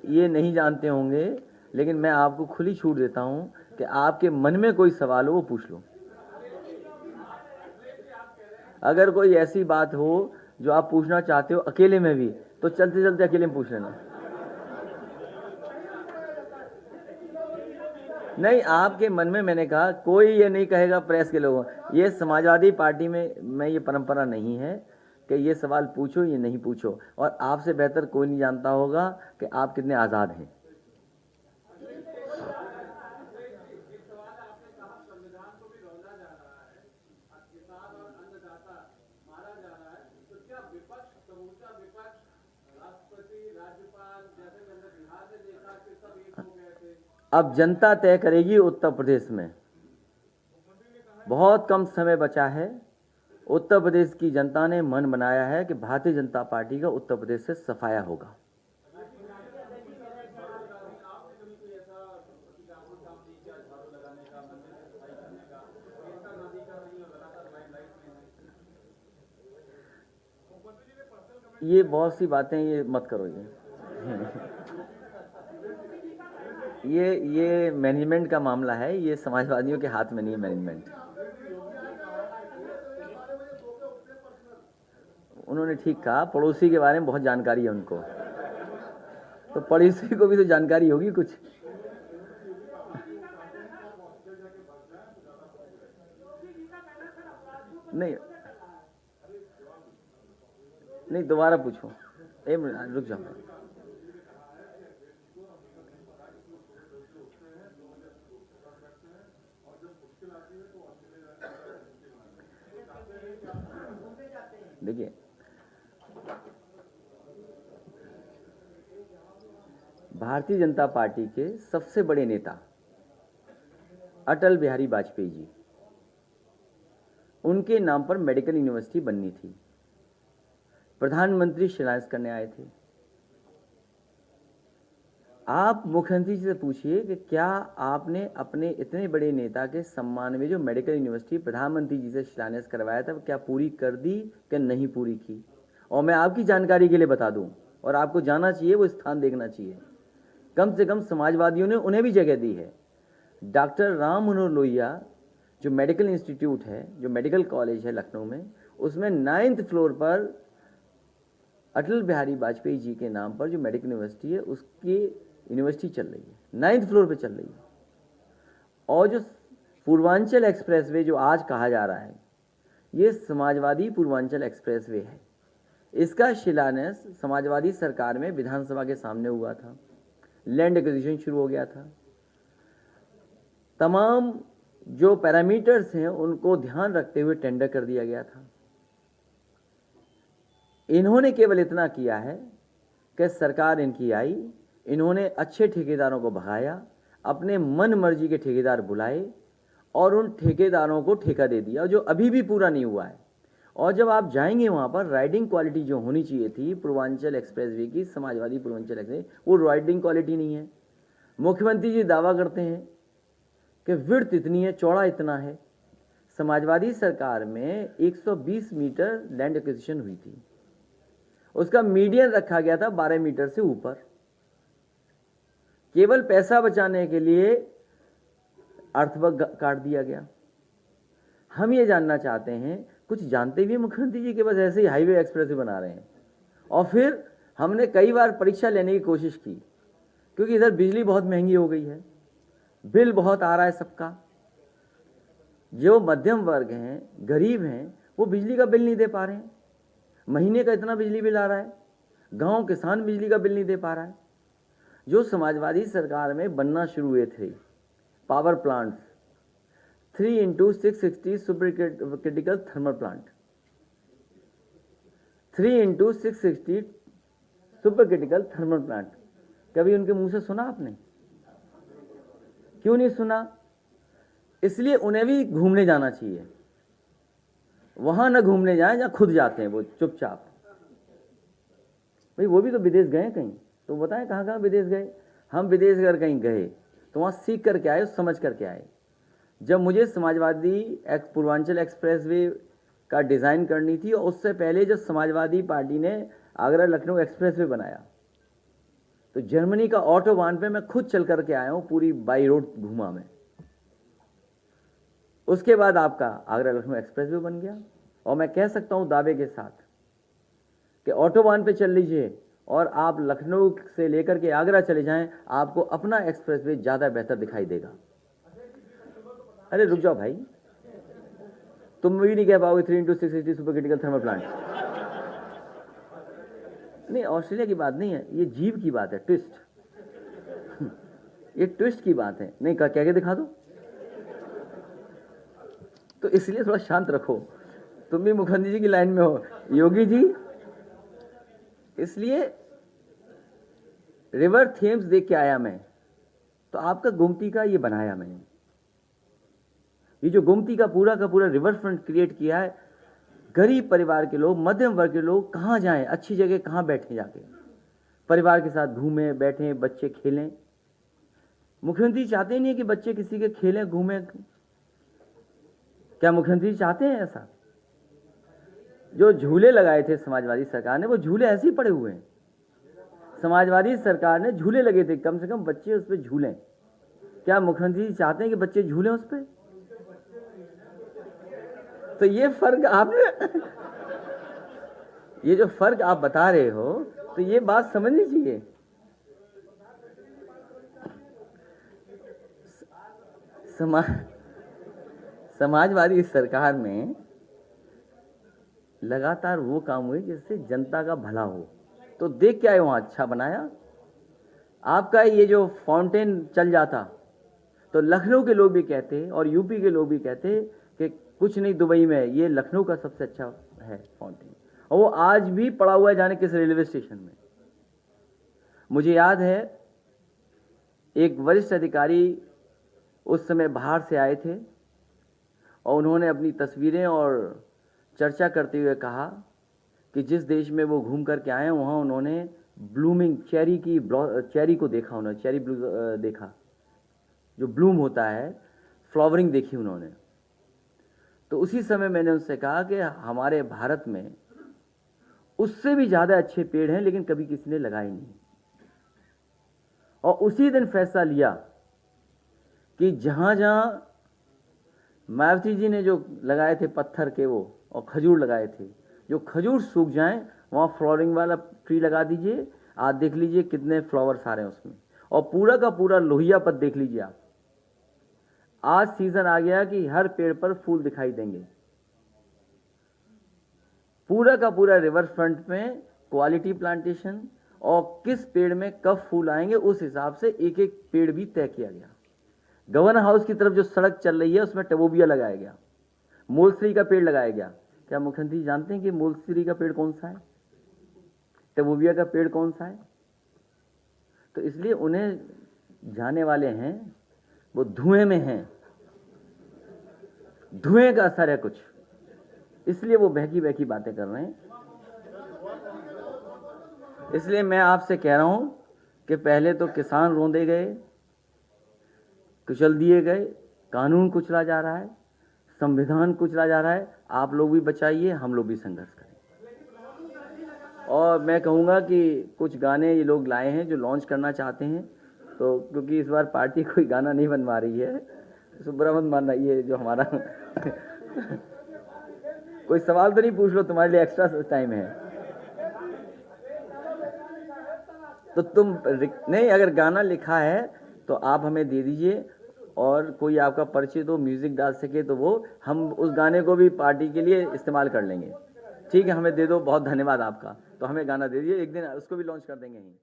ये नहीं जानते होंगे, लेकिन मैं आपको खुली छूट देता हूं कि आपके मन में कोई सवाल हो वो पूछ लो। अगर कोई ऐसी बात हो जो आप पूछना चाहते हो अकेले में भी, तो चलते चलते अकेले में पूछ लेना। नहीं, आपके मन में, मैंने कहा कोई ये नहीं कहेगा प्रेस के लोगों, ये समाजवादी पार्टी में ये परंपरा नहीं है कि ये सवाल पूछो ये नहीं पूछो, और आपसे बेहतर कोई नहीं जानता होगा कि आप कितने आज़ाद हैं। अब जनता तय करेगी उत्तर प्रदेश में, बहुत कम समय बचा है। उत्तर प्रदेश की जनता ने मन बनाया है कि भारतीय जनता पार्टी का उत्तर प्रदेश से सफाया होगा। ये बहुत सी बातें, ये मत करो ये मैनेजमेंट का मामला है, ये समाजवादियों के हाथ में नहीं है मैनेजमेंट। उन्होंने ठीक कहा, पड़ोसी के बारे में बहुत जानकारी है उनको, तो पड़ोसी को भी तो जानकारी होगी कुछ। नहीं नहीं, दोबारा पूछो, एक मिनट रुक जाओ। देखिए, भारतीय जनता पार्टी के सबसे बड़े नेता अटल बिहारी वाजपेयी जी, उनके नाम पर मेडिकल यूनिवर्सिटी बननी थी। प्रधानमंत्री शिलान्यास करने आए थे। आप मुख्यमंत्री जी से पूछिए कि क्या आपने अपने इतने बड़े नेता के सम्मान में जो मेडिकल यूनिवर्सिटी प्रधानमंत्री जी से शिलान्यास करवाया था, क्या पूरी कर दी कि नहीं पूरी की? और मैं आपकी जानकारी के लिए बता दूं, और आपको जाना चाहिए, वो स्थान देखना चाहिए। कम से कम समाजवादियों ने उन्हें भी जगह दी है। डॉक्टर राम मनोहर लोहिया जो मेडिकल इंस्टीट्यूट है, जो मेडिकल कॉलेज है लखनऊ में, उसमें 9th फ्लोर पर अटल बिहारी वाजपेयी जी के नाम पर जो मेडिकल यूनिवर्सिटी है, उसकी यूनिवर्सिटी चल रही है, 9th फ्लोर पे चल रही है। और जो पूर्वांचल एक्सप्रेसवे जो आज कहा जा रहा है, ये समाजवादी पूर्वांचल एक्सप्रेसवे है। इसका शिलान्यास समाजवादी सरकार में विधानसभा के सामने हुआ था, लैंड एक्विजिशन शुरू हो गया था। तमाम जो पैरामीटर्स हैं उनको ध्यान रखते हुए टेंडर कर दिया गया था। इन्होंने केवल इतना किया है कि सरकार इनकी आई, इन्होंने अच्छे ठेकेदारों को भगाया, अपने मन मर्जी के ठेकेदार बुलाए और उन ठेकेदारों को ठेका दे दिया, जो अभी भी पूरा नहीं हुआ है। और जब आप जाएंगे वहाँ पर, राइडिंग क्वालिटी जो होनी चाहिए थी पूर्वांचल एक्सप्रेसवे की, समाजवादी पूर्वांचल एक्सप्रेस, वो राइडिंग क्वालिटी नहीं है। मुख्यमंत्री जी दावा करते हैं कि विड्थ इतनी है, चौड़ा इतना है। समाजवादी सरकार में 120 मीटर लैंड एक्विजिशन हुई थी, उसका मीडियन रखा गया था 12 मीटर से ऊपर। केवल पैसा बचाने के लिए अर्थवर्क काट दिया गया। हम ये जानना चाहते हैं, कुछ जानते भी मुख्यमंत्री जी के बस ऐसे ही हाईवे एक्सप्रेस बना रहे हैं। और फिर हमने कई बार परीक्षा लेने की कोशिश की, क्योंकि इधर बिजली बहुत महंगी हो गई है, बिल बहुत आ रहा है सबका। जो मध्यम वर्ग हैं, गरीब हैं, वो बिजली का बिल नहीं दे पा रहे हैं। महीने का इतना बिजली बिल आ रहा है, गांव किसान बिजली का बिल नहीं दे पा रहा है। जो समाजवादी सरकार में बनना शुरू हुए थे power plants, 3x660 super critical thermal plant, 3x660 super critical thermal plant, कभी उनके मुंह से सुना आपने? क्यों नहीं सुना? इसलिए उन्हें भी घूमने जाना चाहिए। वहां न घूमने जाएं जहां खुद जाते हैं वो चुपचाप। भाई वो भी तो विदेश गए कहीं, तो बताएं कहाँ कहाँ विदेश गए। हम विदेश अगर कहीं गए तो वहाँ सीख करके आए, समझ करके आए। जब मुझे समाजवादी पूर्वांचल एक्सप्रेसवे का डिज़ाइन करनी थी, और उससे पहले जब समाजवादी पार्टी ने आगरा लखनऊ एक्सप्रेसवे बनाया, तो जर्मनी का ऑटोबान पे मैं खुद चल करके आया हूं, पूरी बाई रोड घूमा मैं। उसके बाद आपका आगरा लखनऊ एक्सप्रेस वे बन गया, और मैं कह सकता हूं दावे के साथ कि ऑटोबान पे चल लीजिए और आप लखनऊ से लेकर के आगरा चले जाएं, आपको अपना एक्सप्रेस वे ज्यादा बेहतर दिखाई देगा। अरे रुक जाओ भाई, तुम भी नहीं कह पाओगे 3x680 super critical thermal plant. नहीं, ऑस्ट्रेलिया की बात नहीं है, ये जीव की बात है, ट्विस्ट। ये ट्विस्ट की बात है। नहीं, कह के दिखा दो। तो इसलिए थोड़ा शांत रखो, तुम भी मुखर्जी जी की लाइन में हो, योगी जी। इसलिए रिवर थेम्स देख के आया मैं, तो आपका गोमती का ये बनाया मैंने। ये जो गोमती का पूरा रिवर फ्रंट क्रिएट किया है, गरीब परिवार के लोग, मध्यम वर्ग के लोग कहाँ जाएं, अच्छी जगह कहाँ बैठे, जाके परिवार के साथ घूमें, बैठें, बच्चे खेलें। मुख्यमंत्री चाहते ही नहीं कि बच्चे किसी के खेलें, घूमें। क्या मुख्यमंत्री चाहते हैं ऐसा? जो झूले लगाए थे समाजवादी सरकार ने, वो झूले ऐसे ही पड़े हुए हैं। समाजवादी सरकार ने झूले लगे थे, कम से कम बच्चे उस पर झूलें। क्या मुख्यमंत्री चाहते हैं कि बच्चे झूलें उस पर? तो ये फर्क आपने ये जो फर्क आप बता रहे हो, तो ये बात समझनी चाहिए। समाजवादी सरकार में लगातार वो काम हुए जिससे जनता का भला हो, तो देख के आए वहां अच्छा बनाया। आपका ये जो फाउंटेन चल जाता, तो लखनऊ के लोग भी कहते और यूपी के लोग भी कहते कि कुछ नहीं, दुबई में ये लखनऊ का सबसे अच्छा है फाउंटेन, और वो आज भी पड़ा हुआ है जाने किस रेलवे स्टेशन में। मुझे याद है एक वरिष्ठ अधिकारी उस समय बाहर से आए थे, और उन्होंने अपनी तस्वीरें और चर्चा करते हुए कहा कि जिस देश में वो घूम करके आए वहाँ उन्होंने ब्लूमिंग चेरी को देखा, उन्होंने चेरी देखा, जो ब्लूम होता है, फ्लावरिंग देखी उन्होंने। तो उसी समय मैंने उनसे कहा कि हमारे भारत में उससे भी ज़्यादा अच्छे पेड़ हैं, लेकिन कभी किसी ने लगाए नहीं। और उसी दिन फैसला लिया कि जहाँ जहाँ मायावती जी ने जो लगाए थे पत्थर के वो, और खजूर लगाए थे, जो खजूर सूख जाएं वहाँ फ्लावरिंग वाला ट्री लगा दीजिए। आज देख लीजिए कितने फ्लावर्स आ रहे हैं उसमें, और पूरा का पूरा लोहिया पत देख लीजिए आप। आज सीजन आ गया कि हर पेड़ पर फूल दिखाई देंगे। पूरा का पूरा रिवर फ्रंट में क्वालिटी प्लांटेशन, और किस पेड़ में कब फूल आएंगे उस हिसाब से एक एक पेड़ भी तय किया गया। गवर्नर हाउस की तरफ जो सड़क चल रही है उसमें टबोबिया लगाया गया, मोलसरी का पेड़ लगाया गया। क्या मुख्यमंत्री जानते हैं कि मोलसरी का पेड़ कौन सा है, टबोबिया का पेड़ कौन सा है? तो इसलिए उन्हें जाने वाले हैं, वो धुएं में हैं, धुएं का असर है कुछ, इसलिए वो बहकी बहकी बातें कर रहे हैं। इसलिए मैं आपसे कह रहा हूं कि पहले तो किसान रौंदे गए, कुचल दिए गए, कानून कुचला जा रहा है, संविधान कुचला जा रहा है। आप लोग भी बचाइए, हम लोग भी संघर्ष करें। और मैं कहूँगा कि कुछ गाने ये लोग लाए हैं जो लॉन्च करना चाहते हैं, तो क्योंकि इस बार पार्टी कोई गाना नहीं बनवा रही है, सुब्रमण्यम मान रही है जो हमारा कोई सवाल तो नहीं पूछ लो, तुम्हारे लिए एक्स्ट्रा टाइम है। तो तुम नहीं, अगर गाना लिखा है तो आप हमें दे दीजिए, और कोई आपका परिचित हो म्यूजिक डाल सके तो वो हम उस गाने को भी पार्टी के लिए इस्तेमाल कर लेंगे। ठीक है, हमें दे दो, बहुत धन्यवाद आपका। तो हमें गाना दे दीजिए, एक दिन उसको भी लॉन्च कर देंगे ही।